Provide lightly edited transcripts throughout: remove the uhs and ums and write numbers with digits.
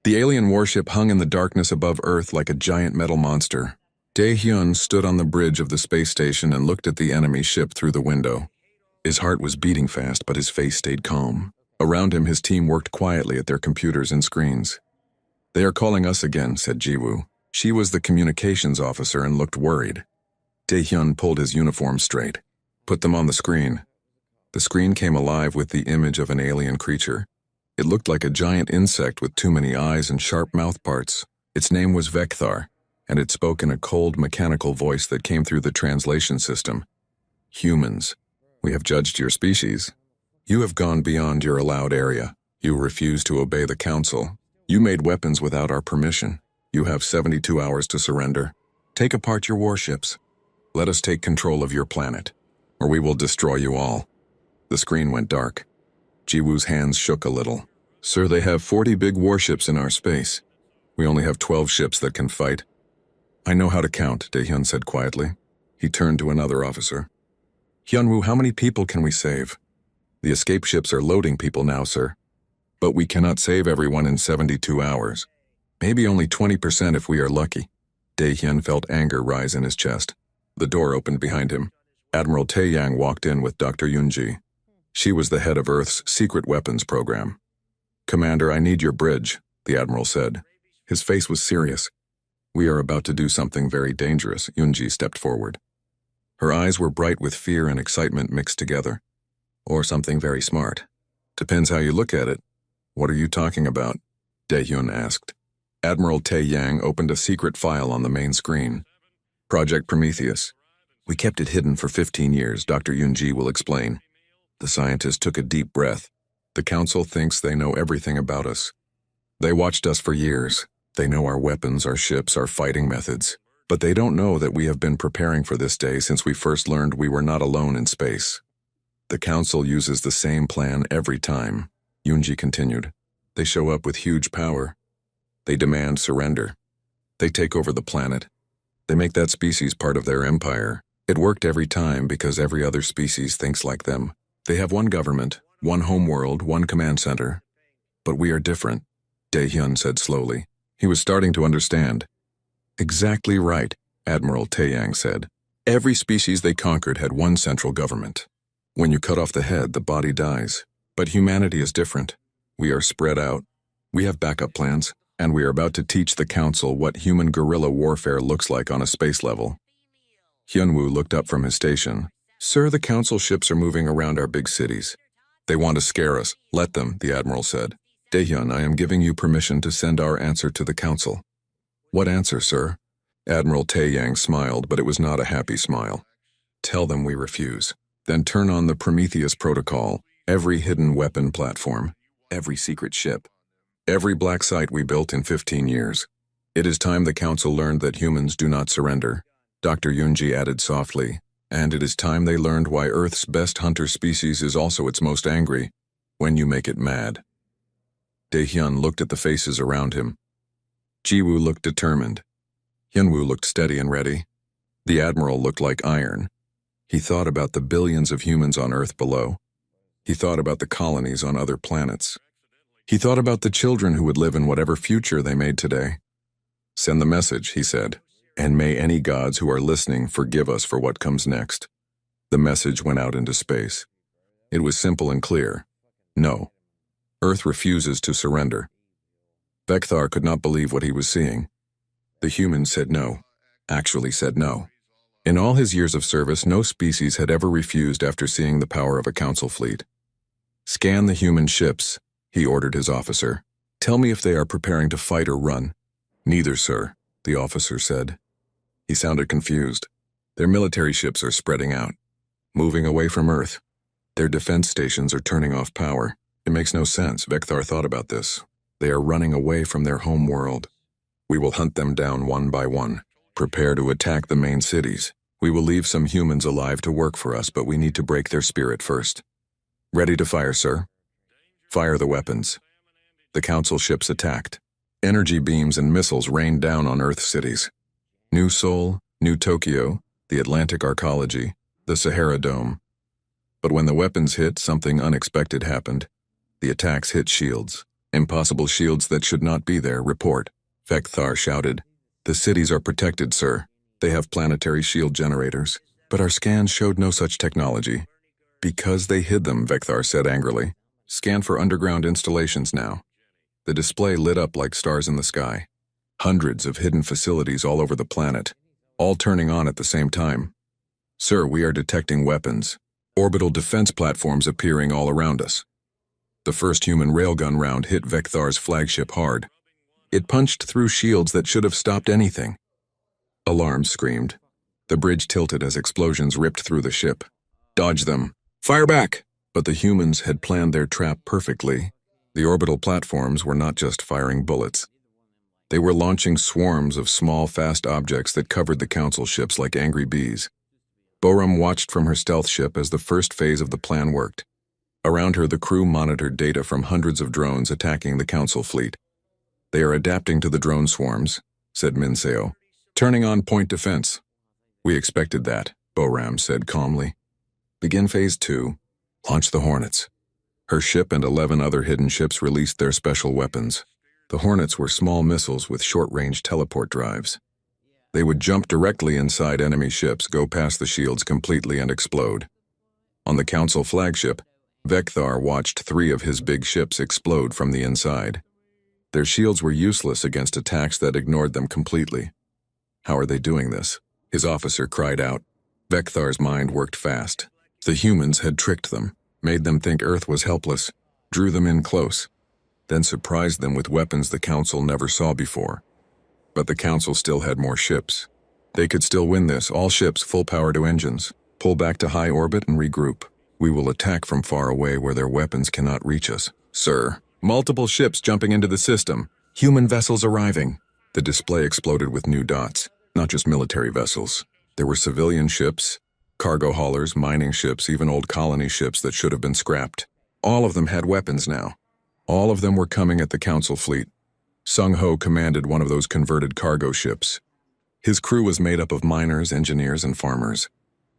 The alien warship hung in the darkness above Earth like a giant metal monster. Dae-hyun stood on the bridge of the space station and looked at the enemy ship through the window. His heart was beating fast, but his face stayed calm. Around him, his team worked quietly at their computers and screens. "They are calling us again," said Jiwoo. She was the communications officer and looked worried. Dae-hyun pulled his uniform straight. "Put them on the screen." The screen came alive with the image of an alien creature. It looked like a giant insect with too many eyes and sharp mouth parts. Its name was Vekthar, and it spoke in a cold, mechanical voice that came through the translation system. "Humans, we have judged your species. You have gone beyond your allowed area. You refuse to obey the council. You made weapons without our permission. You have 72 hours to surrender. Take apart your warships. Let us take control of your planet, or we will destroy you all." The screen went dark. Jiwoo's hands shook a little. "Sir, they have 40 big warships in our space. We only have 12 ships that can fight." "I know how to count," Dae-hyun said quietly. He turned to another officer. "Hyunwoo, how many people can we save?" "The escape ships are loading people now, sir. But we cannot save everyone in 72 hours. Maybe only 20% if we are lucky." Dae-hyun felt anger rise in his chest. The door opened behind him. Admiral Tae-yang walked in with Dr. Yoonji. She was the head of Earth's secret weapons program. "Commander, I need your bridge," the admiral said. His face was serious. "We are about to do something very dangerous." Yoonji stepped forward. Her eyes were bright with fear and excitement mixed together. "Or something very smart. Depends how you look at it." "What are you talking about?" Dae-hyun asked. Admiral Tae-yang opened a secret file on the main screen. "Project Prometheus. We kept it hidden for 15 years, Dr. Yoonji will explain." The scientist took a deep breath. "The council thinks they know everything about us. They watched us for years. They know our weapons, our ships, our fighting methods. But they don't know that we have been preparing for this day since we first learned we were not alone in space. The council uses the same plan every time," Yoonji continued. "They show up with huge power. They demand surrender. They take over the planet. They make that species part of their empire. It worked every time because every other species thinks like them. They have one government, one homeworld, one command center. But we are different," Dae-hyun said slowly. He was starting to understand. "Exactly right," Admiral Tae-yang said. "Every species they conquered had one central government. When you cut off the head, the body dies. But humanity is different. We are spread out. We have backup plans, and we are about to teach the council what human guerrilla warfare looks like on a space level." Hyunwoo looked up from his station. "Sir, the council ships are moving around our big cities. They want to scare us. Let them," the admiral said. "Dae-hyun, I am giving you permission to send our answer to the council." "What answer, sir?" Admiral Tae-yang smiled, but it was not a happy smile. "Tell them we refuse. Then turn on the Prometheus protocol, every hidden weapon platform, every secret ship, every black site we built in 15 years. It is time the council learned that humans do not surrender," Dr. Yoonji added softly. "And it is time they learned why Earth's best hunter species is also its most angry, when you make it mad." Dae-hyun looked at the faces around him. Jiwoo looked determined. Hyunwoo looked steady and ready. The admiral looked like iron. He thought about the billions of humans on Earth below. He thought about the colonies on other planets. He thought about the children who would live in whatever future they made today. "Send the message," he said. "And may any gods who are listening forgive us for what comes next." The message went out into space. It was simple and clear. No. Earth refuses to surrender. Vekthar could not believe what he was seeing. The humans said no. Actually said no. In all his years of service, no species had ever refused after seeing the power of a council fleet. "Scan the human ships," he ordered his officer. "Tell me if they are preparing to fight or run." "Neither, sir," the officer said. He sounded confused. "Their military ships are spreading out, moving away from Earth. Their defense stations are turning off power. It makes no sense." Vekthar thought about this. "They are running away from their home world. We will hunt them down one by one. Prepare to attack the main cities. We will leave some humans alive to work for us, but we need to break their spirit first." "Ready to fire, sir." "Fire the weapons." The council ships attacked. Energy beams and missiles rained down on Earth cities. New Seoul, New Tokyo, the Atlantic Arcology, the Sahara Dome. But when the weapons hit, something unexpected happened. The attacks hit shields. Impossible shields that should not be there, report. Vekthar shouted. The cities are protected, sir. They have planetary shield generators. But our scans showed no such technology. Because they hid them, Vekthar said angrily. Scan for underground installations now. The display lit up like stars in the sky. Hundreds of hidden facilities all over the planet, all turning on at the same time. Sir, we are detecting weapons. Orbital defense platforms appearing all around us. The first human railgun round hit Vekthar's flagship hard. It punched through shields that should have stopped anything. Alarms screamed. The bridge tilted as explosions ripped through the ship. Dodge them. Fire back! But the humans had planned their trap perfectly. The orbital platforms were not just firing bullets. They were launching swarms of small, fast objects that covered the council ships like angry bees. Boram watched from her stealth ship as the first phase of the plan worked. Around her, the crew monitored data from hundreds of drones attacking the council fleet. They are adapting to the drone swarms, said Minseo. Turning on point defense. We expected that, Boram said calmly. Begin phase 2. Launch the Hornets. Her ship and 11 other hidden ships released their special weapons. The Hornets were small missiles with short-range teleport drives. They would jump directly inside enemy ships, go past the shields completely, and explode. On the Council flagship, Vekthar watched 3 of his big ships explode from the inside. Their shields were useless against attacks that ignored them completely. How are they doing this? His officer cried out. Vekthar's mind worked fast. The humans had tricked them, made them think Earth was helpless, drew them in close, then surprised them with weapons the Council never saw before. But the Council still had more ships. They could still win this, all ships full power to engines. Pull back to high orbit and regroup. We will attack from far away where their weapons cannot reach us. Sir, multiple ships jumping into the system. Human vessels arriving. The display exploded with new dots, not just military vessels. There were civilian ships, cargo haulers, mining ships, even old colony ships that should have been scrapped. All of them had weapons now. All of them were coming at the Council fleet. Sung Ho commanded one of those converted cargo ships. His crew was made up of miners, engineers, and farmers.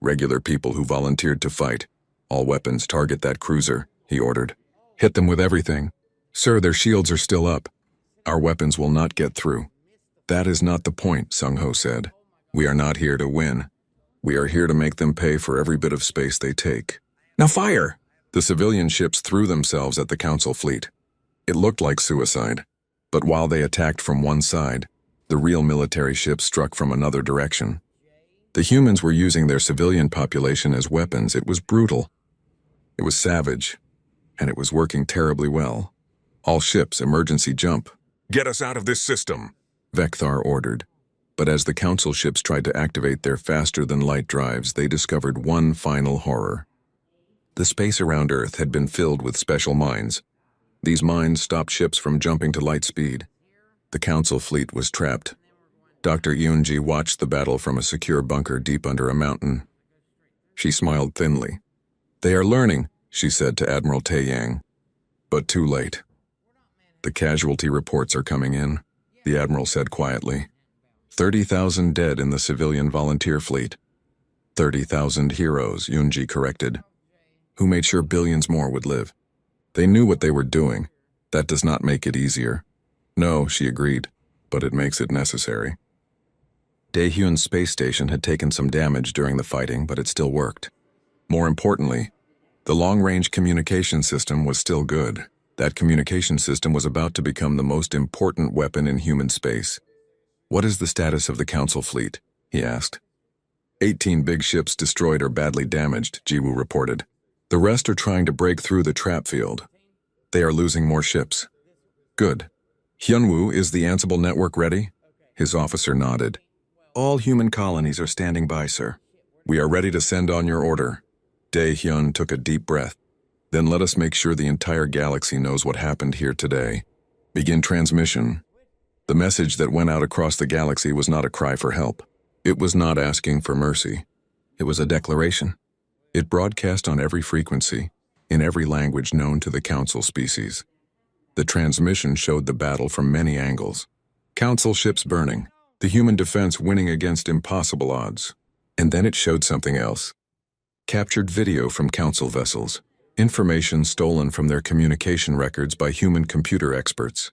Regular people who volunteered to fight. All weapons target that cruiser, he ordered. Hit them with everything. Sir, their shields are still up. Our weapons will not get through. That is not the point, Sung Ho said. We are not here to win. We are here to make them pay for every bit of space they take. Now fire! The civilian ships threw themselves at the Council fleet. It looked like suicide, but while they attacked from one side, the real military ships struck from another direction. The humans were using their civilian population as weapons. It was brutal. It was savage, and it was working terribly well. All ships, emergency jump. Get us out of this system, Vekthar ordered. But as the Council ships tried to activate their faster-than-light drives, they discovered one final horror. The space around Earth had been filled with special mines. These mines stopped ships from jumping to light speed. The Council fleet was trapped. Dr. Yunji watched the battle from a secure bunker deep under a mountain. She smiled thinly. They are learning, she said to Admiral Taeyang. But too late. The casualty reports are coming in, the Admiral said quietly. 30,000 dead in the civilian volunteer fleet. 30,000 heroes, Yunji corrected, who made sure billions more would live. They knew what they were doing. That does not make it easier. No, she agreed, but it makes it necessary. Daehyun's space station had taken some damage during the fighting, but it still worked. More importantly, the long-range communication system was still good. That communication system was about to become the most important weapon in human space. What is the status of the Council fleet? He asked. 18 big ships destroyed or badly damaged, Jiwoo reported. The rest are trying to break through the trap field. They are losing more ships. Good. Hyunwoo, is the Ansible network ready? His officer nodded. All human colonies are standing by, sir. We are ready to send on your order. Daehyun took a deep breath. Then let us make sure the entire galaxy knows what happened here today. Begin transmission. The message that went out across the galaxy was not a cry for help. It was not asking for mercy. It was a declaration. It broadcast on every frequency, in every language known to the Council species. The transmission showed the battle from many angles. Council ships burning, the human defense winning against impossible odds. And then it showed something else. Captured video from Council vessels. Information stolen from their communication records by human computer experts.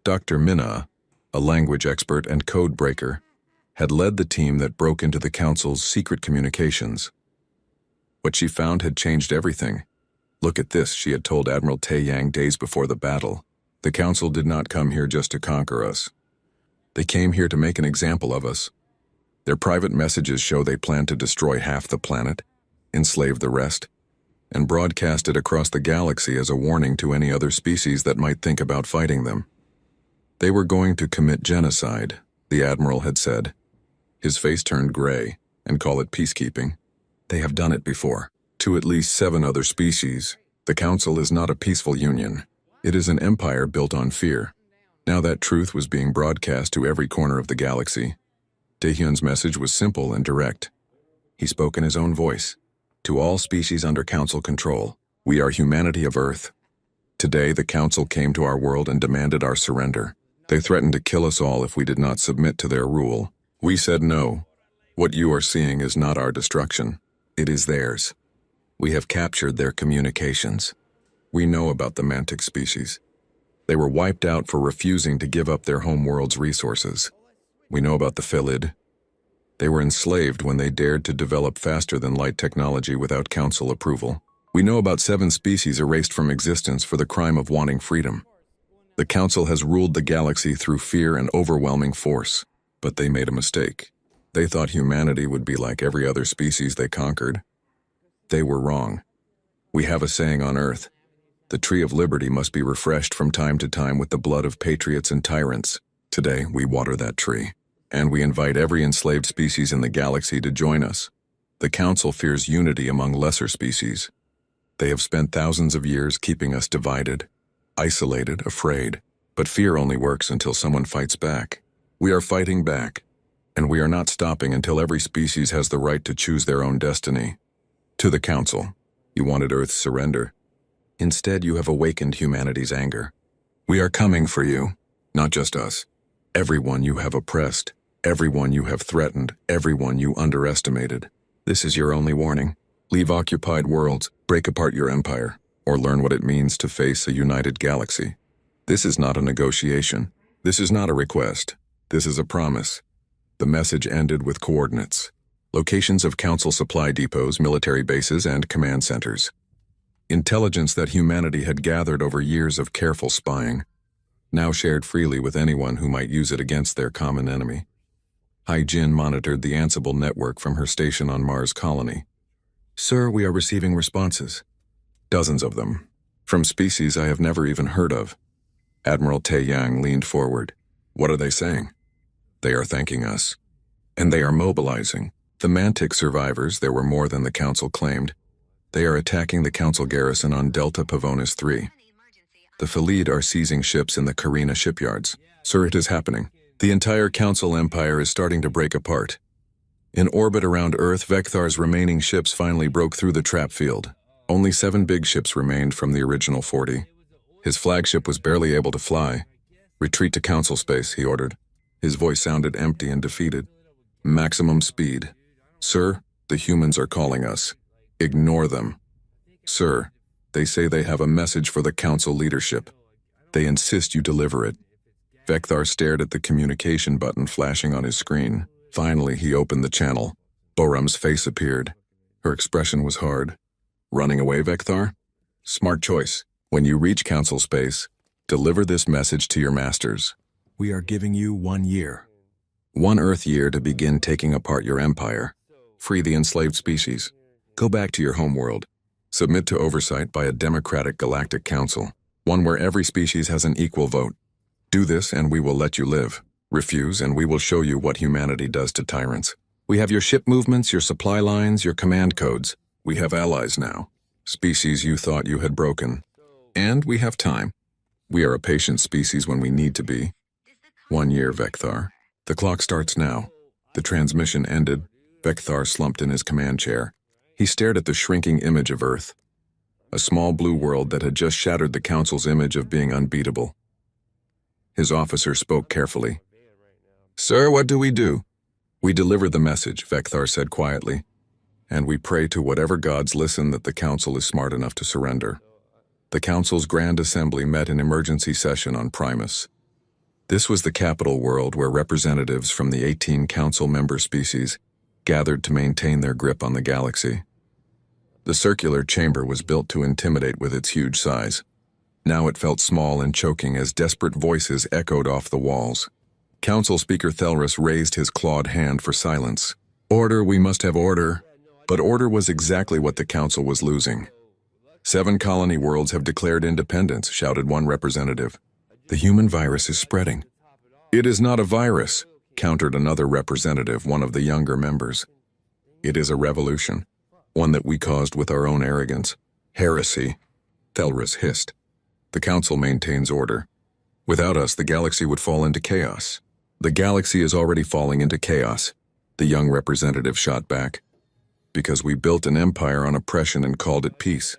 Dr. Minna, a language expert and code breaker, had led the team that broke into the Council's secret communications. What she found had changed everything. "Look at this," she had told Admiral Taeyang days before the battle. "The Council did not come here just to conquer us. They came here to make an example of us. Their private messages show they plan to destroy half the planet, enslave the rest, and broadcast it across the galaxy as a warning to any other species that might think about fighting them. They were going to commit genocide," the Admiral had said. His face turned gray, "and call it peacekeeping. They have done it before, to at least 7 other species. The Council is not a peaceful union. It is an empire built on fear." Now that truth was being broadcast to every corner of the galaxy. Daehyun's message was simple and direct. He spoke in his own voice. "To all species under Council control, we are humanity of Earth. Today the Council came to our world and demanded our surrender. They threatened to kill us all if we did not submit to their rule. We said no. What you are seeing is not our destruction. It is theirs. We have captured their communications. We know about the mantic species. They were wiped out for refusing to give up their home world's resources. We know about the Philid. They were enslaved when they dared to develop faster-than-light technology without Council approval. We know about 7 species erased from existence for the crime of wanting freedom. The Council has ruled the galaxy through fear and overwhelming force, but they made a mistake. They thought humanity would be like every other species they conquered. They were wrong. We have a saying on Earth: the tree of liberty must be refreshed from time to time with the blood of patriots and tyrants. Today, we water that tree, and we invite every enslaved species in the galaxy to join us. The Council fears unity among lesser species. They have spent thousands of years keeping us divided, isolated, afraid, but fear only works until someone fights back. We are fighting back, and we are not stopping until every species has the right to choose their own destiny. To the Council, you wanted Earth's surrender. Instead, you have awakened humanity's anger. We are coming for you, not just us. Everyone you have oppressed, everyone you have threatened, everyone you underestimated. This is your only warning. Leave occupied worlds, break apart your empire, or learn what it means to face a united galaxy. This is not a negotiation. This is not a request. This is a promise. The message ended with coordinates. Locations of Council supply depots, military bases, and command centers. Intelligence that humanity had gathered over years of careful spying, now shared freely with anyone who might use it against their common enemy. Hai-Jin monitored the Ansible network from her station on Mars Colony. "Sir, we are receiving responses. Dozens of them, from species I have never even heard of." Admiral Taeyang leaned forward. "What are they saying?" "They are thanking us. And they are mobilizing. The Mantic survivors, there were more than the Council claimed. They are attacking the Council garrison on Delta Pavonis 3. The Philid are seizing ships in the Carina shipyards. Sir, it is happening. The entire Council empire is starting to break apart. In orbit around Earth, Vekthar's remaining ships finally broke through the trap field. Only 7 big ships remained from the original 40. His flagship was barely able to fly. "Retreat to Council space," he ordered. His voice sounded empty and defeated. "Maximum speed. Sir, the humans are calling us. Ignore them. Sir, they say they have a message for the Council leadership. They insist you deliver it." Vekthar stared at the communication button flashing on his screen. Finally, he opened the channel. Boram's face appeared. Her expression was hard. "Running away, Vekthar? Smart choice. When you reach Council space, deliver this message to your masters. We are giving you 1 year. 1 Earth year to begin taking apart your empire. Free the enslaved species. Go back to your homeworld. Submit to oversight by a democratic galactic council, one where every species has an equal vote. Do this and we will let you live. Refuse and we will show you what humanity does to tyrants. We have your ship movements, your supply lines, your command codes. We have allies now. Species you thought you had broken. And we have time. We are a patient species when we need to be. 1 year, Vekthar. The clock starts now." The transmission ended. Vekthar slumped in his command chair. He stared at the shrinking image of Earth, a small blue world that had just shattered the Council's image of being unbeatable. His officer spoke carefully. "Sir, what do? We deliver the message," Vekthar said quietly. And we pray to whatever gods listen that the council is smart enough to surrender. The council's Grand Assembly met in emergency session on Primus. This was the capital world where representatives from the 18 council member species gathered to maintain their grip on the galaxy. The circular chamber was built to intimidate with its huge size. Now it felt small and choking as desperate voices echoed off the walls. Council Speaker Thelrus raised his clawed hand for silence. Order, we must have order. But order was exactly what the council was losing. 7 colony worlds have declared independence, shouted one representative. The human virus is spreading. It is not a virus, countered another representative, one of the younger members. It is a revolution, one that we caused with our own arrogance. Heresy, Thelrus hissed. The council maintains order. Without us, the galaxy would fall into chaos. The galaxy is already falling into chaos, the young representative shot back. Because we built an empire on oppression and called it peace.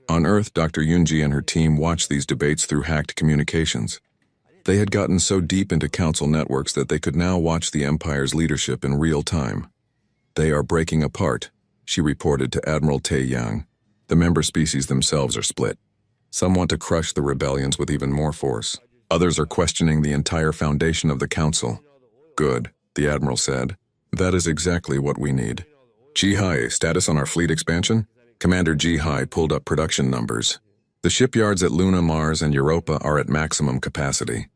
On Earth, Dr. Yunji and her team watched these debates through hacked communications. They had gotten so deep into council networks that they could now watch the Empire's leadership in real time. They are breaking apart, she reported to Admiral Tae Yang. The member species themselves are split. Some want to crush the rebellions with even more force. Others are questioning the entire foundation of the council. Good, the Admiral said. That is exactly what we need. Ji-Hai, status on our fleet expansion? Commander Ji-Hai pulled up production numbers. The shipyards at Luna, Mars, and Europa are at maximum capacity.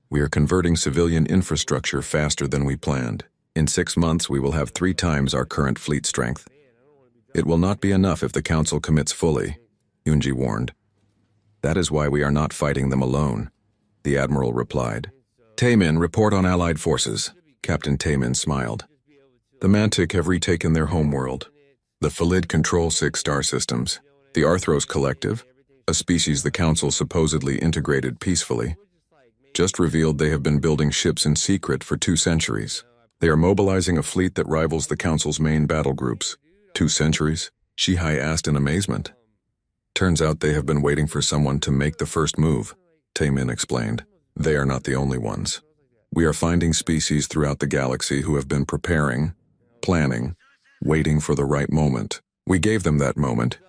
We are converting civilian infrastructure faster than we planned. In 6 months, we will have 3 times our current fleet strength. It will not be enough if the Council commits fully, Yunji warned. That is why we are not fighting them alone, the Admiral replied. Taemin, report on Allied forces. Captain Taemin smiled. The Mantic have retaken their homeworld. The Phalid control 6 star systems. The Arthros Collective, a species the Council supposedly integrated peacefully, just revealed they have been building ships in secret for 2 centuries. They are mobilizing a fleet that rivals the Council's main battle groups. 2 centuries? Ji-Hai asked in amazement. Turns out they have been waiting for someone to make the first move, Taemin explained. They are not the only ones. We are finding species throughout the galaxy who have been preparing, planning, waiting for the right moment. We gave them that moment.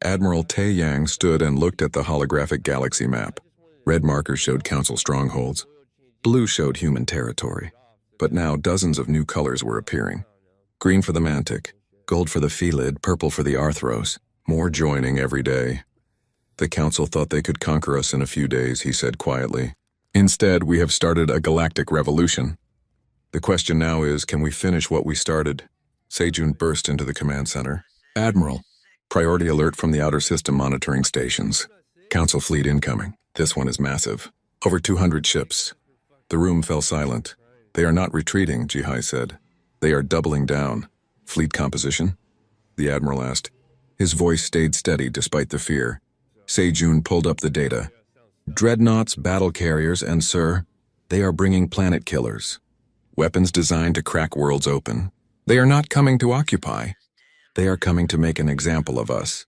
Admiral Tae Yang stood and looked at the holographic galaxy map. Red markers showed Council strongholds. Blue showed human territory. But now dozens of new colors were appearing. Green for the Mantic, gold for the Phalid, purple for the Arthros. More joining every day. The Council thought they could conquer us in a few days, he said quietly. Instead, we have started a galactic revolution. The question now is, can we finish what we started? Sejun burst into the command center. Admiral, priority alert from the outer system monitoring stations. Council fleet incoming. This one is massive. Over 200 ships. The room fell silent. They are not retreating, Ji-Hai said. They are doubling down. Fleet composition? The Admiral asked. His voice stayed steady despite the fear. Sejun pulled up the data. Dreadnoughts, battle carriers, and sir, they are bringing planet killers. Weapons designed to crack worlds open. They are not coming to occupy. They are coming to make an example of us.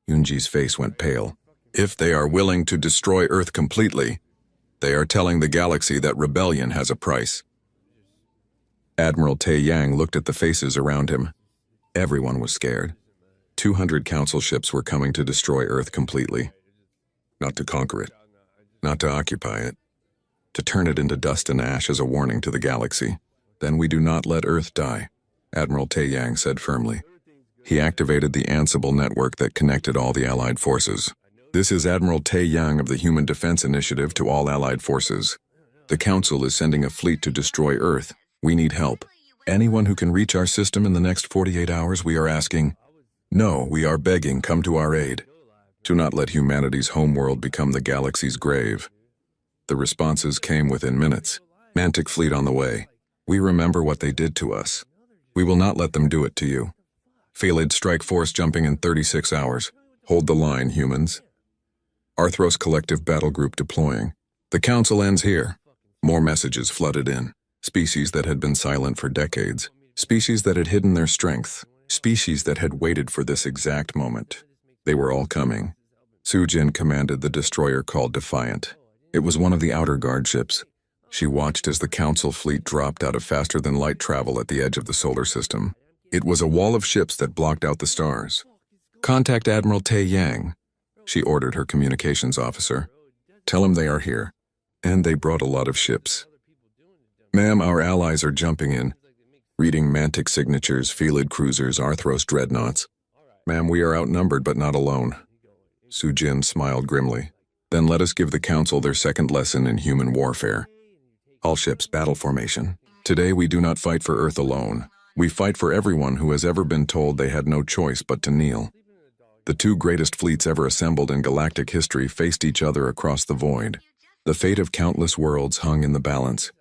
Yunji's face went pale. If they are willing to destroy Earth completely, they are telling the galaxy that rebellion has a price. Admiral Tae Yang looked at the faces around him. Everyone was scared. 200 Council ships were coming to destroy Earth completely. Not to conquer it. Not to occupy it. To turn it into dust and ash as a warning to the galaxy. Then we do not let Earth die, Admiral Tae Yang said firmly. He activated the Ansible network that connected all the Allied forces. This is Admiral Tae Yang of the Human Defense Initiative to all Allied forces. The Council is sending a fleet to destroy Earth. We need help. Anyone who can reach our system in the next 48 hours, we are asking. No, we are begging, come to our aid. Do not let humanity's homeworld become the galaxy's grave. The responses came within minutes. Mantic fleet on the way. We remember what they did to us. We will not let them do it to you. Phalid strike force jumping in 36 hours. Hold the line, humans. Arthros Collective Battle Group deploying. The Council ends here. More messages flooded in. Species that had been silent for decades. Species that had hidden their strength. Species that had waited for this exact moment. They were all coming. Sujin commanded the destroyer called Defiant. It was one of the outer guard ships. She watched as the Council fleet dropped out of faster-than-light travel at the edge of the solar system. It was a wall of ships that blocked out the stars. "Contact Admiral Tae Yang," she ordered her communications officer. "Tell him they are here." And they brought a lot of ships. "Ma'am, our allies are jumping in." Reading Mantic signatures, Felid cruisers, Arthros dreadnoughts. "Ma'am, we are outnumbered but not alone." Su Jin smiled grimly. "Then let us give the Council their second lesson in human warfare. All ships, battle formation. Today we do not fight for Earth alone. We fight for everyone who has ever been told they had no choice but to kneel." The two greatest fleets ever assembled in galactic history faced each other across the void. The fate of countless worlds hung in the balance.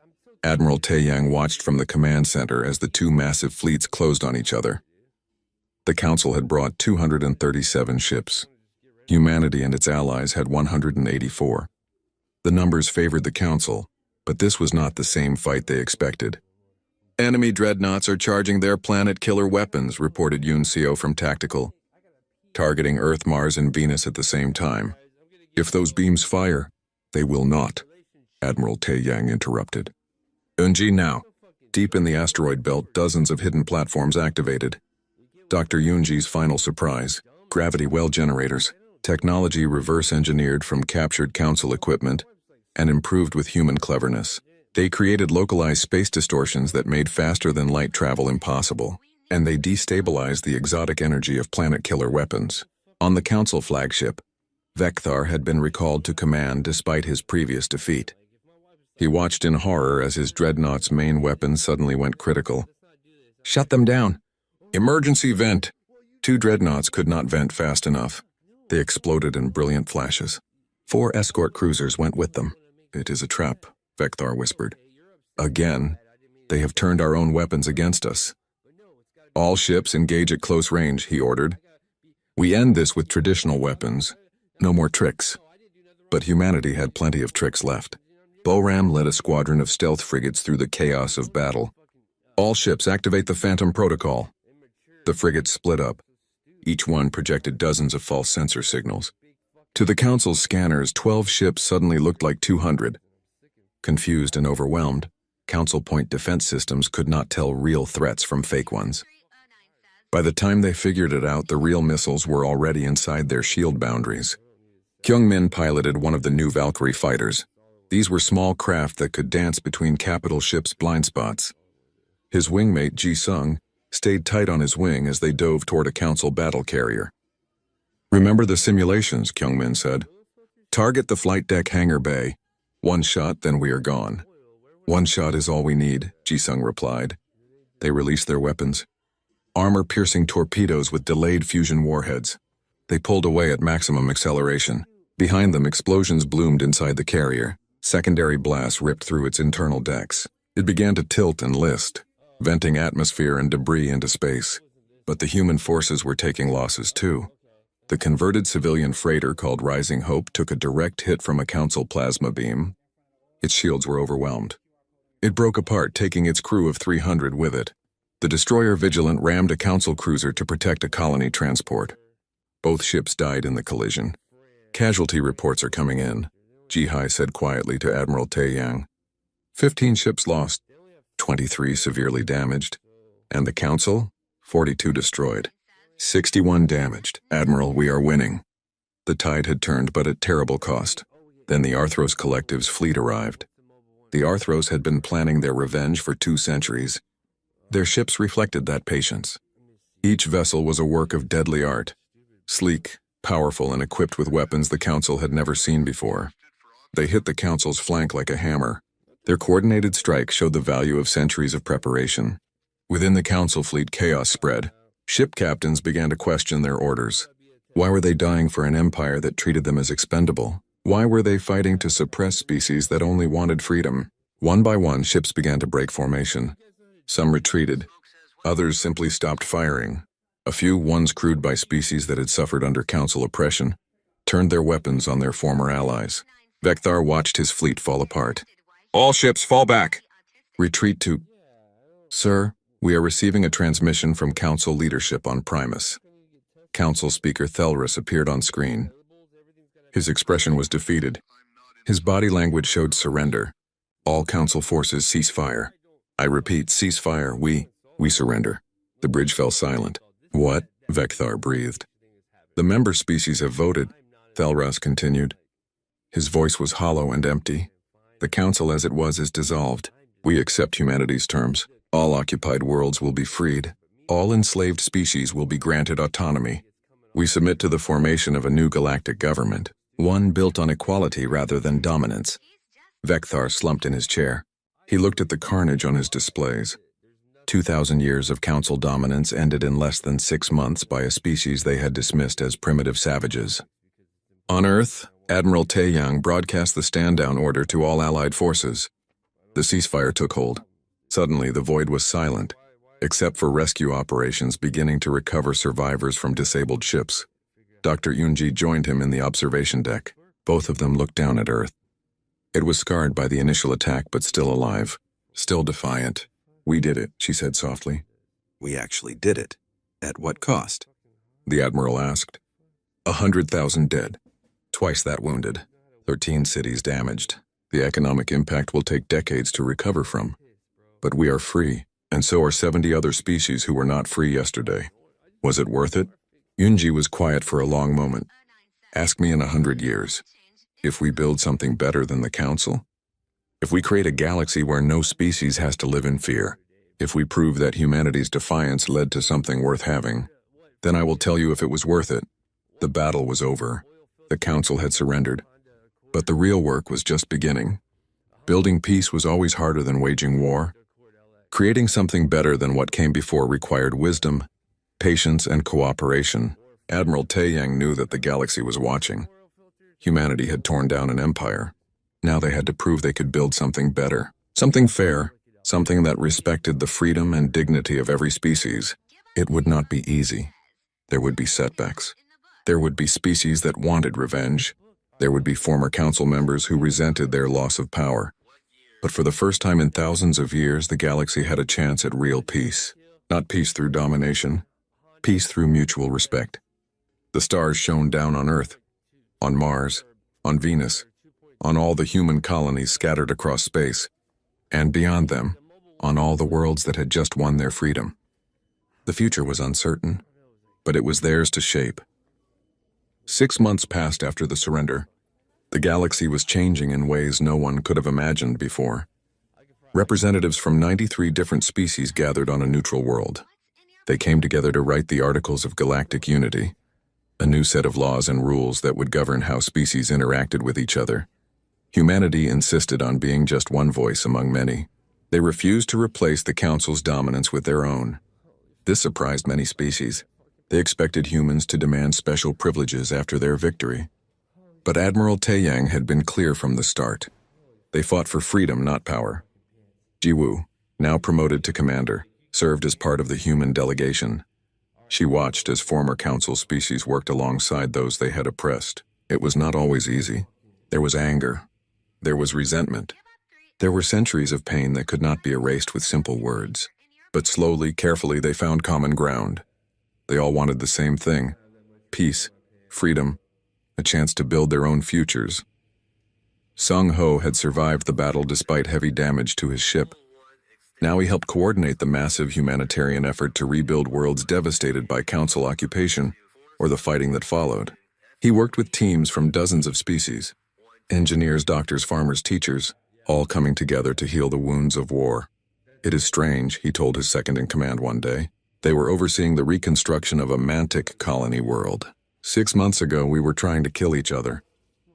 Admiral Tae Yang watched from the command center as the two massive fleets closed on each other. The Council had brought 237 ships. Humanity and its allies had 184. The numbers favored the Council, but this was not the same fight they expected. "Enemy dreadnoughts are charging their planet-killer weapons," reported Yoon Seo from Tactical, "targeting Earth, Mars, and Venus at the same time. If those beams fire, they will not," Admiral Tae Yang interrupted. "Eunji now." Deep in the asteroid belt, dozens of hidden platforms activated. Dr. Yoonji's final surprise: gravity well generators, technology reverse-engineered from captured Council equipment, and improved with human cleverness. They created localized space distortions that made faster-than-light travel impossible, and they destabilized the exotic energy of planet-killer weapons. On the Council flagship, Vekthar had been recalled to command despite his previous defeat. He watched in horror as his dreadnought's main weapon suddenly went critical. "Shut them down! Emergency vent!" Two dreadnoughts could not vent fast enough. They exploded in brilliant flashes. 4 escort cruisers went with them. "It is a trap," Vekthar whispered. "Again, they have turned our own weapons against us." "All ships engage at close range," he ordered. "We end this with traditional weapons. No more tricks." But humanity had plenty of tricks left. Boram led a squadron of stealth frigates through the chaos of battle. "All ships activate the Phantom Protocol." The frigates split up. Each one projected dozens of false sensor signals. To the Council's scanners, 12 ships suddenly looked like 200. Confused and overwhelmed, Council point defense systems could not tell real threats from fake ones. By the time they figured it out, the real missiles were already inside their shield boundaries. Kyungmin piloted one of the new Valkyrie fighters. These were small craft that could dance between capital ships' blind spots. His wingmate, Ji-sung, stayed tight on his wing as they dove toward a Council battle carrier. "Remember the simulations," Kyungmin said. "Target the flight deck hangar bay. One shot, then we are gone." "One shot is all we need," Ji-sung replied. They released their weapons. Armor-piercing torpedoes with delayed fusion warheads. They pulled away at maximum acceleration. Behind them, explosions bloomed inside the carrier. Secondary blasts ripped through its internal decks. It began to tilt and list, venting atmosphere and debris into space. But the human forces were taking losses too. The converted civilian freighter called Rising Hope took a direct hit from a Council plasma beam. Its shields were overwhelmed. It broke apart, taking its crew of 300 with it. The destroyer Vigilant rammed a Council cruiser to protect a colony transport. Both ships died in the collision. "Casualty reports are coming in," Ji-hai said quietly to Admiral Tae Yang. 15 ships lost, 23 severely damaged, and the Council, 42 destroyed. 61 damaged. "Admiral, we are winning." The tide had turned, but at terrible cost. Then the Arthros Collective's fleet arrived. The Arthros had been planning their revenge for 2 centuries. Their ships reflected that patience. Each vessel was a work of deadly art, sleek, powerful, and equipped with weapons the Council had never seen before. They hit the Council's flank like a hammer. Their coordinated strike showed the value of centuries of preparation. Within the Council fleet, chaos spread. Ship captains began to question their orders. Why were they dying for an empire that treated them as expendable? Why were they fighting to suppress species that only wanted freedom? One by one, ships began to break formation. Some retreated. Others simply stopped firing. A few, ones crewed by species that had suffered under Council oppression, turned their weapons on their former allies. Vekthar watched his fleet fall apart. "All ships fall back." "Retreat to..." "Sir, we are receiving a transmission from Council leadership on Primus." Council Speaker Thelrus appeared on screen. His expression was defeated. His body language showed surrender. "All Council forces cease fire. I repeat, cease fire. We surrender." The bridge fell silent. What? Vekthar breathed. The member species have voted, Thalras continued. His voice was hollow and empty. The council as it was is dissolved. We accept humanity's terms. All occupied worlds will be freed. All enslaved species will be granted autonomy. We submit to the formation of a new galactic government, one built on equality rather than dominance. Vekthar slumped in his chair. He looked at the carnage on his displays. 2,000 years of council dominance ended in less than 6 months by a species they had dismissed as primitive savages. On Earth, Admiral Taeyang broadcast the stand-down order to all Allied forces. The ceasefire took hold. Suddenly, the void was silent, except for rescue operations beginning to recover survivors from disabled ships. Dr. Yunji joined him in the observation deck. Both of them looked down at Earth. It was scarred by the initial attack, but still alive, still defiant. We did it, she said softly. We actually did it. At what cost? The Admiral asked. 100,000 dead. Twice that wounded. 13 cities damaged. The economic impact will take decades to recover from. But we are free, and so are 70 other species who were not free yesterday. Was it worth it? Yunji was quiet for a long moment. Ask me in 100 years. If we build something better than the Council? If we create a galaxy where no species has to live in fear? If we prove that humanity's defiance led to something worth having? Then I will tell you if it was worth it. The battle was over. The Council had surrendered. But the real work was just beginning. Building peace was always harder than waging war. Creating something better than what came before required wisdom, patience, and cooperation. Admiral Taeyang knew that the galaxy was watching. Humanity had torn down an empire. Now they had to prove they could build something better, something fair, something that respected the freedom and dignity of every species. It would not be easy. There would be setbacks. There would be species that wanted revenge. There would be former council members who resented their loss of power. But for the first time in thousands of years, the galaxy had a chance at real peace. Not peace through domination, peace through mutual respect. The stars shone down on Earth, on Mars, on Venus, on all the human colonies scattered across space, and beyond them, on all the worlds that had just won their freedom. The future was uncertain, but it was theirs to shape. 6 months passed after the surrender. The galaxy was changing in ways no one could have imagined before. Representatives from 93 different species gathered on a neutral world. They came together to write the Articles of Galactic Unity, a new set of laws and rules that would govern how species interacted with each other. Humanity insisted on being just one voice among many. They refused to replace the Council's dominance with their own. This surprised many species. They expected humans to demand special privileges after their victory. But Admiral Taeyang had been clear from the start. They fought for freedom, not power. Jiwoo, now promoted to commander, served as part of the human delegation. She watched as former council species worked alongside those they had oppressed. It was not always easy. There was anger. There was resentment. There were centuries of pain that could not be erased with simple words. But slowly, carefully, they found common ground. They all wanted the same thing: peace, freedom, a chance to build their own futures. Sung Ho had survived the battle despite heavy damage to his ship. Now he helped coordinate the massive humanitarian effort to rebuild worlds devastated by Council occupation, or the fighting that followed. He worked with teams from dozens of species, engineers, doctors, farmers, teachers, all coming together to heal the wounds of war. It is strange, he told his second-in-command one day. They were overseeing the reconstruction of a mantic colony world. 6 months ago, we were trying to kill each other.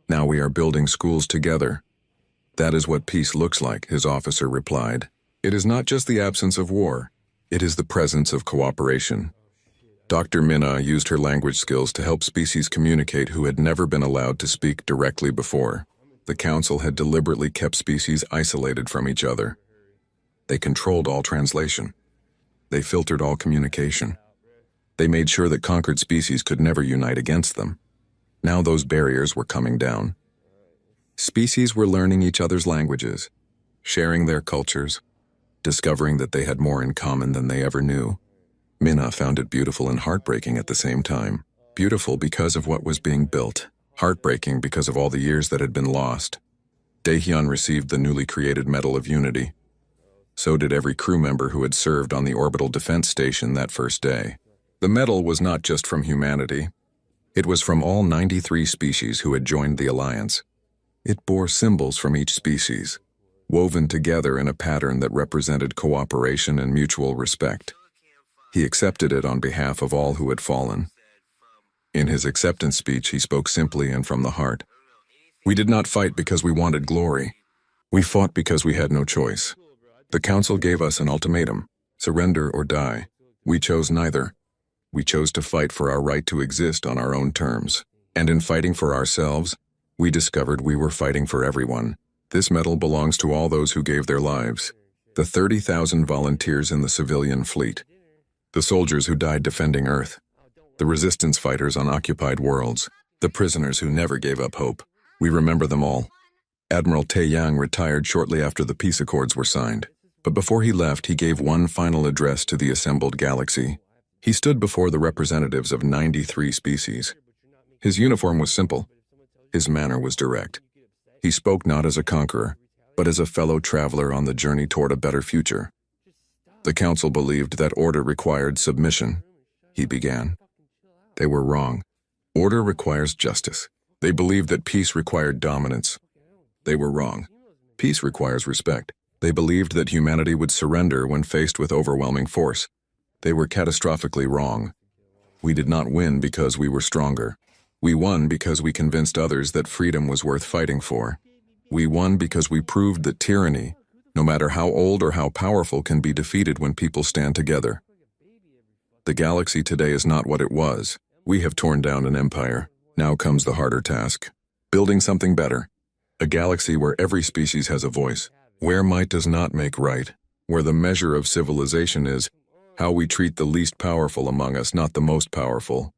Now we are building schools together. That is what peace looks like, his officer replied. It is not just the absence of war. It is the presence of cooperation. Dr. Minna used her language skills to help species communicate who had never been allowed to speak directly before. The Council had deliberately kept species isolated from each other. They controlled all translation. They filtered all communication. They made sure that conquered species could never unite against them. Now those barriers were coming down. Species were learning each other's languages, sharing their cultures, discovering that they had more in common than they ever knew. Minna found it beautiful and heartbreaking at the same time. Beautiful because of what was being built, heartbreaking because of all the years that had been lost. Daehyun received the newly created Medal of Unity. So did every crew member who had served on the orbital defense station that first day. The medal was not just from humanity. It was from all 93 species who had joined the alliance. It bore symbols from each species, woven together in a pattern that represented cooperation and mutual respect. He accepted it on behalf of all who had fallen. In his acceptance speech, he spoke simply and from the heart. We did not fight because we wanted glory. We fought because we had no choice. The Council gave us an ultimatum: surrender or die. We chose neither. We chose to fight for our right to exist on our own terms. And in fighting for ourselves, we discovered we were fighting for everyone. This medal belongs to all those who gave their lives. The 30,000 volunteers in the civilian fleet. The soldiers who died defending Earth. The resistance fighters on occupied worlds. The prisoners who never gave up hope. We remember them all. Admiral Taeyang retired shortly after the peace accords were signed. But before he left, he gave one final address to the assembled galaxy. He stood before the representatives of 93 species. His uniform was simple. His manner was direct. He spoke not as a conqueror, but as a fellow traveler on the journey toward a better future. The Council believed that order required submission. He began. They were wrong. Order requires justice. They believed that peace required dominance. They were wrong. Peace requires respect. They believed that humanity would surrender when faced with overwhelming force. They were catastrophically wrong. We did not win because we were stronger. We won because we convinced others that freedom was worth fighting for. We won because we proved that tyranny, no matter how old or how powerful, can be defeated when people stand together. The galaxy today is not what it was. We have torn down an empire. Now comes the harder task: building something better. A galaxy where every species has a voice, where might does not make right, where the measure of civilization is how we treat the least powerful among us, not the most powerful.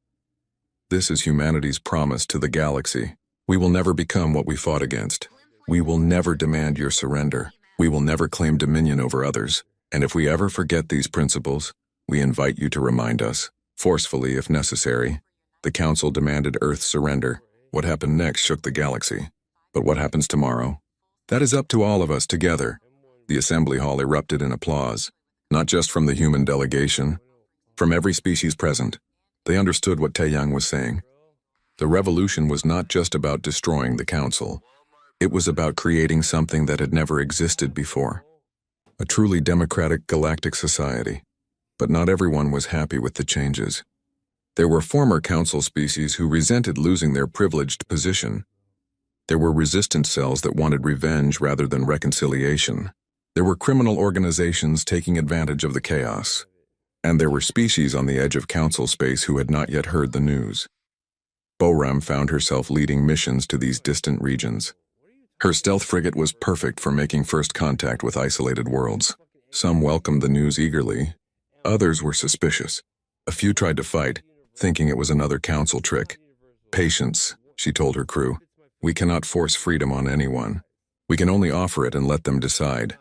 This is humanity's promise to the galaxy. We will never become what we fought against. We will never demand your surrender. We will never claim dominion over others. And if we ever forget these principles, we invite you to remind us, forcefully if necessary. The Council demanded Earth's surrender. What happened next shook the galaxy. But what happens tomorrow? That is up to all of us together. The assembly hall erupted in applause, not just from the human delegation, from every species present. They understood what Taeyang was saying. The revolution was not just about destroying the Council. It was about creating something that had never existed before. A truly democratic galactic society. But not everyone was happy with the changes. There were former Council species who resented losing their privileged position. There were resistance cells that wanted revenge rather than reconciliation. There were criminal organizations taking advantage of the chaos. And there were species on the edge of Council space who had not yet heard the news. Boram found herself leading missions to these distant regions. Her stealth frigate was perfect for making first contact with isolated worlds. Some welcomed the news eagerly. Others were suspicious. A few tried to fight, thinking it was another Council trick. Patience, she told her crew. We cannot force freedom on anyone. We can only offer it and let them decide.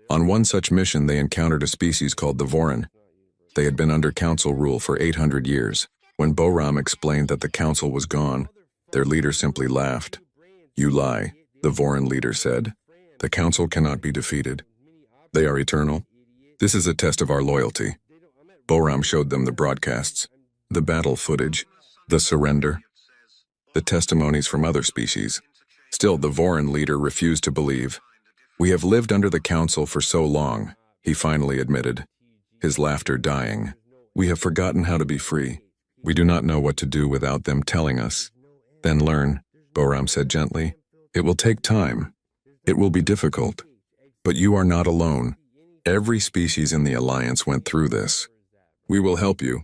On one such mission, they encountered a species called the Voran. They had been under Council rule for 800 years. When Boram explained that the Council was gone, their leader simply laughed. You lie, the Voran leader said. The Council cannot be defeated. They are eternal. This is a test of our loyalty. Boram showed them the broadcasts, the battle footage, the surrender, the testimonies from other species. Still, the Voran leader refused to believe. We have lived under the Council for so long, he finally admitted, his laughter dying. We have forgotten how to be free. We do not know what to do without them telling us. Then learn, Boram said gently. It will take time. It will be difficult. But you are not alone. Every species in the Alliance went through this. We will help you.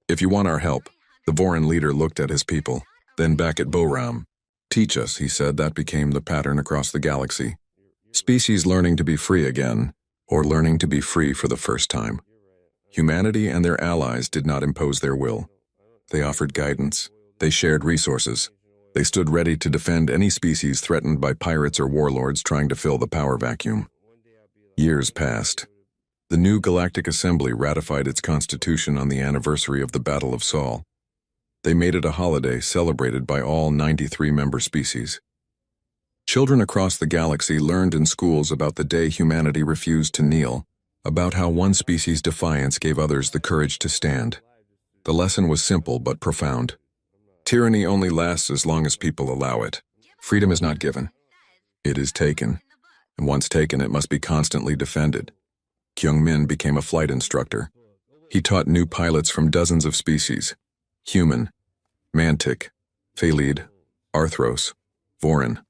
If you want our help. The Voran leader looked at his people, then back at Boram. Teach us, he said. That became the pattern across the galaxy. Species learning to be free again, or learning to be free for the first time. Humanity and their allies did not impose their will. They offered guidance. They shared resources. They stood ready to defend any species threatened by pirates or warlords trying to fill the power vacuum. Years passed. The new Galactic Assembly ratified its constitution on the anniversary of the Battle of Sol. They made it a holiday celebrated by all 93 member species. Children across the galaxy learned in schools about the day humanity refused to kneel, about how one species' defiance gave others the courage to stand. The lesson was simple but profound. Tyranny only lasts as long as people allow it. Freedom is not given. It is taken. And once taken, it must be constantly defended. Kyung-min became a flight instructor. He taught new pilots from dozens of species: human, mantic, phalid, arthros, vorin,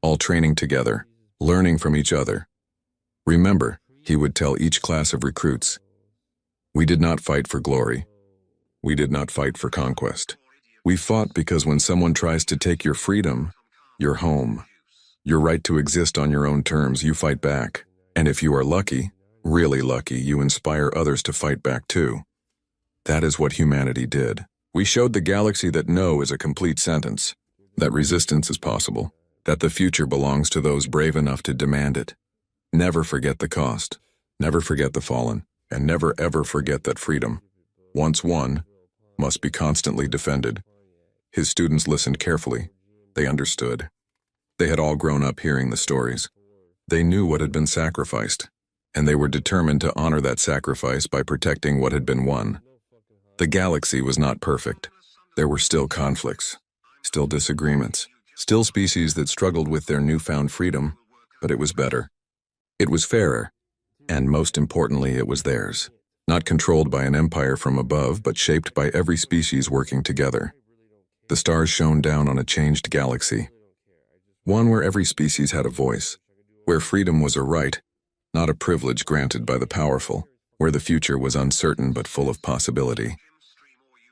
all training together, learning from each other. Remember, he would tell each class of recruits, we did not fight for glory. We did not fight for conquest. We fought because when someone tries to take your freedom, your home, your right to exist on your own terms, you fight back. And if you are lucky, really lucky, you inspire others to fight back too. That is what humanity did. We showed the galaxy that no is a complete sentence, that resistance is possible, that the future belongs to those brave enough to demand it. Never forget the cost, never forget the fallen, and never ever forget that freedom, once won, must be constantly defended. His students listened carefully. They understood. They had all grown up hearing the stories. They knew what had been sacrificed, and they were determined to honor that sacrifice by protecting what had been won. The galaxy was not perfect. There were still conflicts, still disagreements, still species that struggled with their newfound freedom, but it was better. It was fairer, and most importantly, it was theirs. Not controlled by an empire from above, but shaped by every species working together. The stars shone down on a changed galaxy. One where every species had a voice, where freedom was a right, not a privilege granted by the powerful, where the future was uncertain but full of possibility.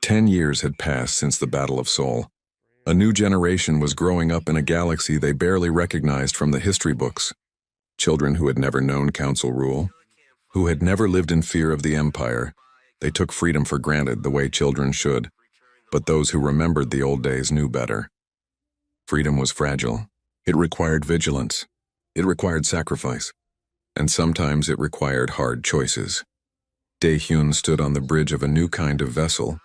10 years had passed since the Battle of Seoul. A new generation was growing up in a galaxy they barely recognized from the history books. Children who had never known council rule, who had never lived in fear of the empire. They took freedom for granted the way children should. But those who remembered the old days knew better. Freedom was fragile. It required vigilance. It required sacrifice. And sometimes it required hard choices. Dae-hyun stood on the bridge of a new kind of vessel,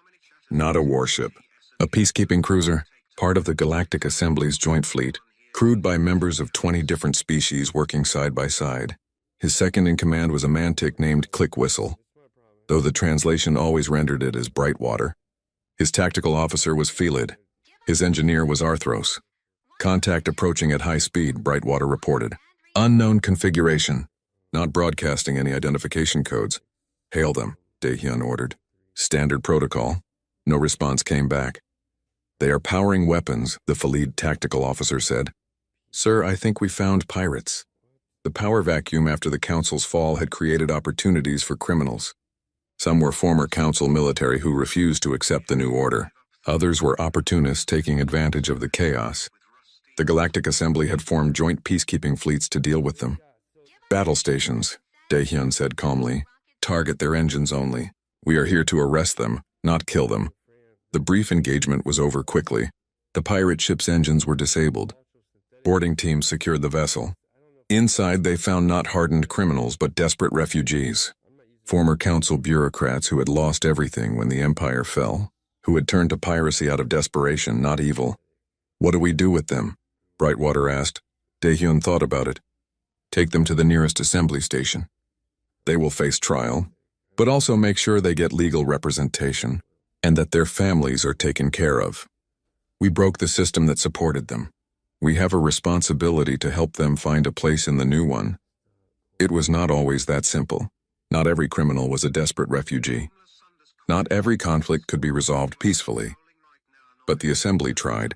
not a warship, a peacekeeping cruiser, part of the Galactic Assembly's joint fleet, crewed by members of 20 different species working side by side. His second-in-command was a mantic named Click Whistle, though the translation always rendered it as Brightwater. His tactical officer was Phalid. His engineer was Arthros. Contact approaching at high speed, Brightwater reported. Unknown configuration. Not broadcasting any identification codes. Hail them, Dae-hyun ordered. Standard protocol. No response came back. They are powering weapons, the Phalid tactical officer said. Sir, I think we found pirates. The power vacuum after the council's fall had created opportunities for criminals. Some were former council military who refused to accept the new order. Others were opportunists taking advantage of the chaos. The Galactic Assembly had formed joint peacekeeping fleets to deal with them. Battle stations, Dae-hyun said calmly. Target their engines only. We are here to arrest them, not kill them. The brief engagement was over quickly. The pirate ship's engines were disabled. Boarding teams secured the vessel. Inside, they found not hardened criminals, but desperate refugees. Former council bureaucrats who had lost everything when the empire fell, who had turned to piracy out of desperation, not evil. What do we do with them? Brightwater asked. Dae-hyun thought about it. Take them to the nearest assembly station. They will face trial, but also make sure they get legal representation, and that their families are taken care of. We broke the system that supported them. We have a responsibility to help them find a place in the new one. It was not always that simple. Not every criminal was a desperate refugee. Not every conflict could be resolved peacefully. But the assembly tried.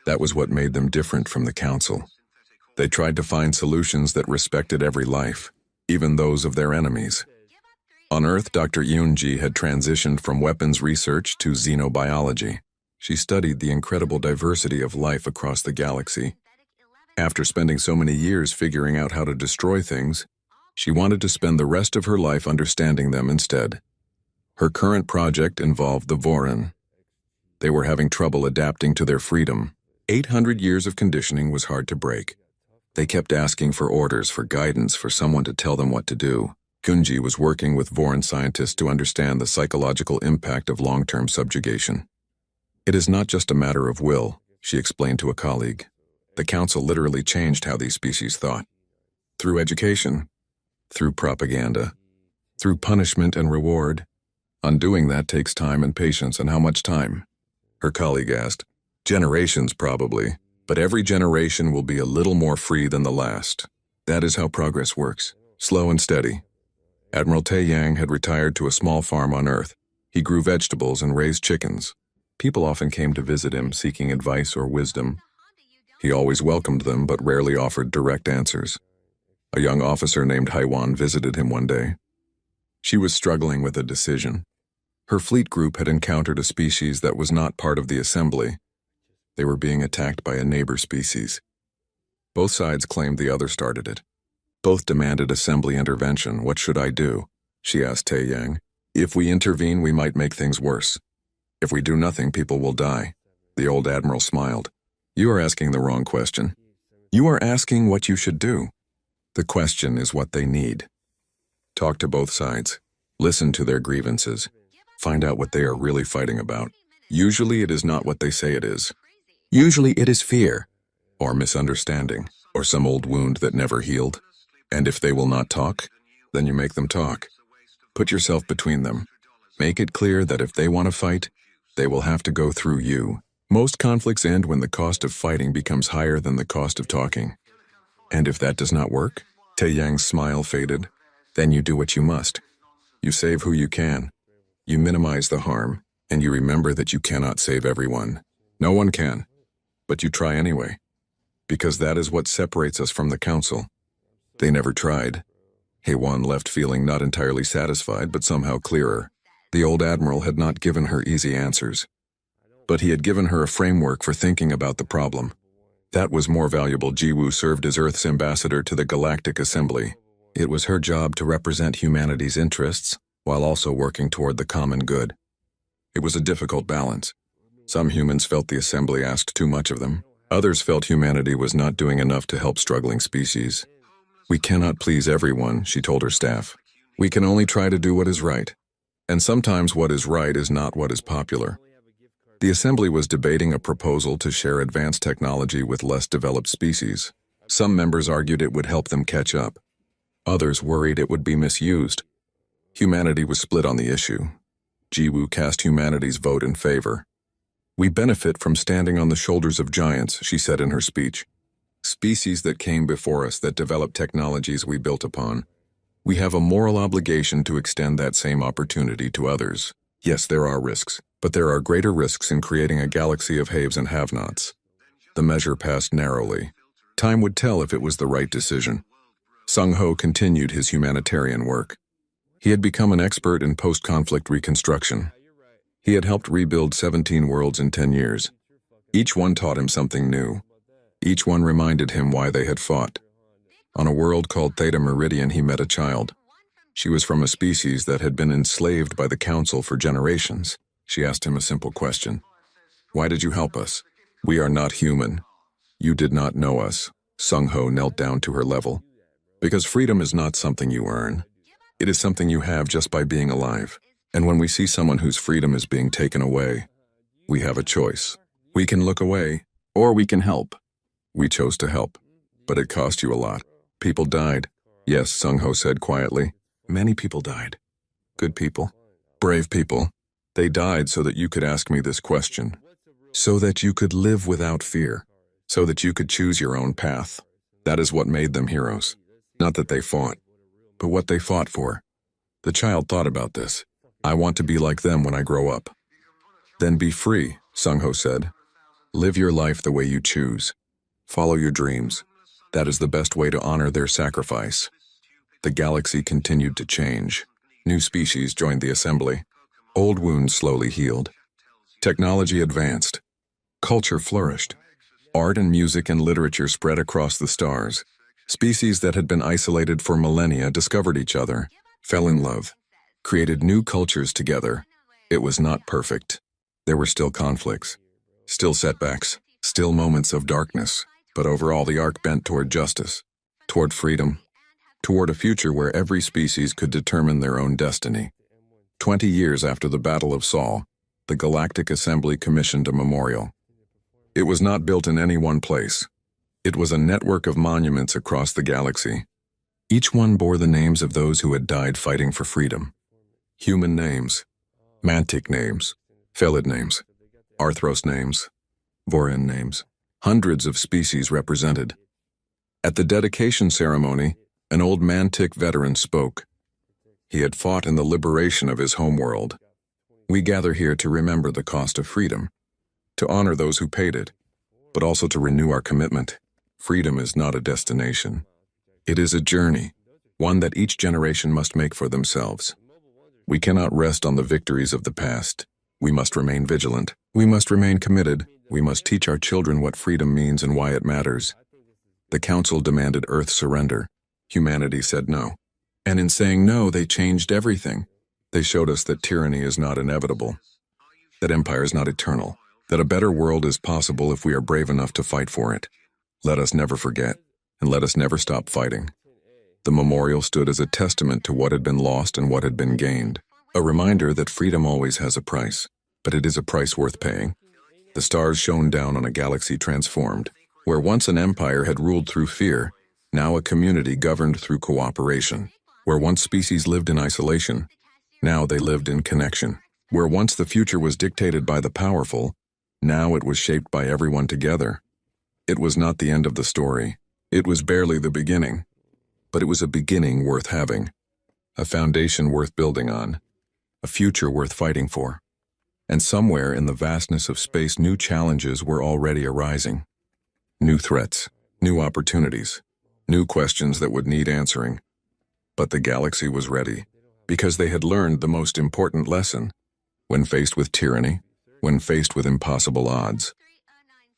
That was what made them different from the council. They tried to find solutions that respected every life, even those of their enemies. On Earth, Dr. Yoon-ji had transitioned from weapons research to xenobiology. She studied the incredible diversity of life across the galaxy. After spending so many years figuring out how to destroy things, she wanted to spend the rest of her life understanding them instead. Her current project involved the Vorin. They were having trouble adapting to their freedom. 800 years of conditioning was hard to break. They kept asking for orders, for guidance, for someone to tell them what to do. Gunji was working with Vorin scientists to understand the psychological impact of long-term subjugation. It is not just a matter of will, she explained to a colleague. The council literally changed how these species thought. Through education, through propaganda, through punishment and reward. Undoing that takes time and patience, and how much time? Her colleague asked. Generations, probably, but every generation will be a little more free than the last. That is how progress works, slow and steady. Admiral Tae-yang had retired to a small farm on Earth. He grew vegetables and raised chickens. People often came to visit him seeking advice or wisdom. He always welcomed them but rarely offered direct answers. A young officer named Haiwan visited him one day. She was struggling with a decision. Her fleet group had encountered a species that was not part of the assembly. They were being attacked by a neighbor species. Both sides claimed the other started it. Both demanded assembly intervention. What should I do? She asked Tae-yang. If we intervene, we might make things worse. If we do nothing, people will die. The old admiral smiled. You are asking the wrong question. You are asking what you should do. The question is what they need. Talk to both sides. Listen to their grievances. Find out what they are really fighting about. Usually it is not what they say it is. Usually it is fear, or misunderstanding, or some old wound that never healed. And if they will not talk, then you make them talk. Put yourself between them. Make it clear that if they want to fight, they will have to go through you. Most conflicts end when the cost of fighting becomes higher than the cost of talking. And if that does not work, Tae-yang's smile faded, then you do what you must. You save who you can. You minimize the harm, and you remember that you cannot save everyone. No one can, but you try anyway, because that is what separates us from the council. They never tried. Haiwan left feeling not entirely satisfied, but somehow clearer. The old admiral had not given her easy answers, but he had given her a framework for thinking about the problem. That was more valuable. Jiwoo served as Earth's ambassador to the Galactic Assembly. It was her job to represent humanity's interests, while also working toward the common good. It was a difficult balance. Some humans felt the assembly asked too much of them. Others felt humanity was not doing enough to help struggling species. We cannot please everyone, she told her staff. We can only try to do what is right. And sometimes what is right is not what is popular. The assembly was debating a proposal to share advanced technology with less developed species. Some members argued it would help them catch up. Others worried it would be misused. Humanity was split on the issue. Jiwoo cast humanity's vote in favor. We benefit from standing on the shoulders of giants, she said in her speech. Species that came before us that developed technologies we built upon. We have a moral obligation to extend that same opportunity to others. Yes, there are risks, but there are greater risks in creating a galaxy of haves and have-nots. The measure passed narrowly. Time would tell if it was the right decision. Sung-ho continued his humanitarian work. He had become an expert in post-conflict reconstruction. He had helped rebuild 17 worlds in 10 years. Each one taught him something new. Each one reminded him why they had fought. On a world called Theta Meridian, he met a child. She was from a species that had been enslaved by the council for generations. She asked him a simple question. Why did you help us? We are not human. You did not know us. Sung-ho knelt down to her level. Because freedom is not something you earn. It is something you have just by being alive. And when we see someone whose freedom is being taken away, we have a choice. We can look away, or we can help. We chose to help, but it cost you a lot. People died. Yes, Sung-ho said quietly. Many people died. Good people. Brave people. They died so that you could ask me this question. So that you could live without fear. So that you could choose your own path. That is what made them heroes. Not that they fought, but what they fought for. The child thought about this. I want to be like them when I grow up. Then be free, Sung-ho said. Live your life the way you choose. Follow your dreams. That is the best way to honor their sacrifice. The galaxy continued to change. New species joined the assembly. Old wounds slowly healed. Technology advanced. Culture flourished. Art and music and literature spread across the stars. Species that had been isolated for millennia discovered each other, fell in love, created new cultures together. It was not perfect. There were still conflicts, still setbacks, still moments of darkness, but overall the arc bent toward justice, toward freedom, toward a future where every species could determine their own destiny. 20 years after the Battle of Saul, the Galactic Assembly commissioned a memorial. It was not built in any one place. It was a network of monuments across the galaxy. Each one bore the names of those who had died fighting for freedom. Human names, Mantic names, Felid names, Arthros names, Vorin names. Hundreds of species represented. At the dedication ceremony, an old Mantic veteran spoke. He had fought in the liberation of his homeworld. We gather here to remember the cost of freedom, to honor those who paid it, but also to renew our commitment. Freedom is not a destination. It is a journey, one that each generation must make for themselves. We cannot rest on the victories of the past. We must remain vigilant. We must remain committed. We must teach our children what freedom means and why it matters. The Council demanded Earth's surrender. Humanity said no. And in saying no, they changed everything. They showed us that tyranny is not inevitable, that empire is not eternal, that a better world is possible if we are brave enough to fight for it. Let us never forget, and let us never stop fighting. The memorial stood as a testament to what had been lost and what had been gained, a reminder that freedom always has a price, but it is a price worth paying. The stars shone down on a galaxy transformed. Where once an empire had ruled through fear, now a community governed through cooperation. Where once species lived in isolation, now they lived in connection. Where once the future was dictated by the powerful, now it was shaped by everyone together. It was not the end of the story. It was barely the beginning. But it was a beginning worth having, a foundation worth building on, a future worth fighting for. And somewhere in the vastness of space, new challenges were already arising. New threats, new opportunities, new questions that would need answering. But the galaxy was ready, because they had learned the most important lesson. When faced with tyranny, when faced with impossible odds,